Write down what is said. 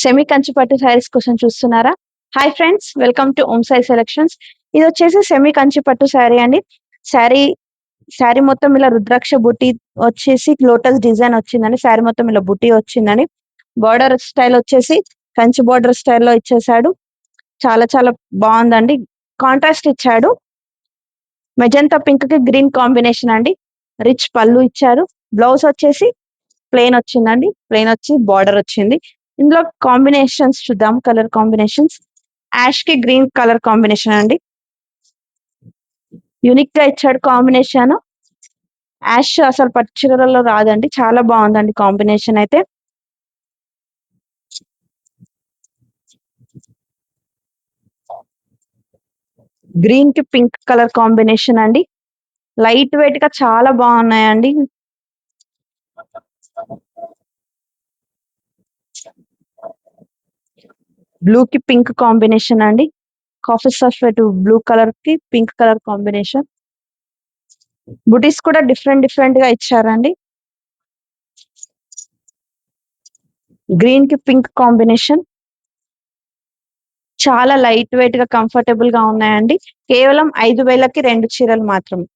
Semi Kanchi పట్టు శారీస్ కోసం చూస్తున్నారా? Hi friends, welcome to Om Sai Selections. ఇది వచ్చేసి సెమీ కంచి పట్టు శారీ అండి. శారీ శారీ మొత్తం ఇలా రుద్రాక్ష బుట్టి వచ్చేసి లోటస్ డిజైన్ వచ్చిందండి. శారీ మొత్తం ఇలా బుట్టి వచ్చిందండి. బార్డర్ స్టైల్ వచ్చేసి కంచి బార్డర్ స్టైల్లో ఇచ్చేసాడు. చాలా చాలా బాగుందండి. కాంట్రాస్ట్ ఇచ్చాడు. మెజంతా పింక్ కి గ్రీన్ కాంబినేషన్ అండి. రిచ్ పళ్ళు ఇచ్చారు. బ్లౌజ్ వచ్చేసి ప్లెయిన్ వచ్చిందండి. ప్లెయిన్ వచ్చి బార్డర్ వచ్చింది. ఇందులో కాంబినేషన్స్ చూద్దాం. కలర్ కాంబినేషన్స్ యాష్ కి గ్రీన్ కలర్ కాంబినేషన్ అండి. యూనిక్ గా ఇచ్చాడు కాంబినేషన్. యాష్ అసలు పట్టు చీరలలో రాదండి. చాలా బాగుందండి కాంబినేషన్ అయితే. గ్రీన్ కి పింక్ కలర్ కాంబినేషన్ అండి. లైట్ వెయిట్ గా చాలా బాగున్నాయండి. బ్లూ కి పింక్ కాంబినేషన్ అండి. కాఫీ సల్ఫేట్ బ్లూ కలర్ కి పింక్ కలర్ కాంబినేషన్. బుటీస్ కూడా డిఫరెంట్ డిఫరెంట్ గా ఇచ్చారండి. గ్రీన్ కి పింక్ కాంబినేషన్. చాలా లైట్ వెయిట్ గా కంఫర్టబుల్ గా ఉన్నాయండి. కేవలం 5,000కి 2 చీరలు మాత్రమే.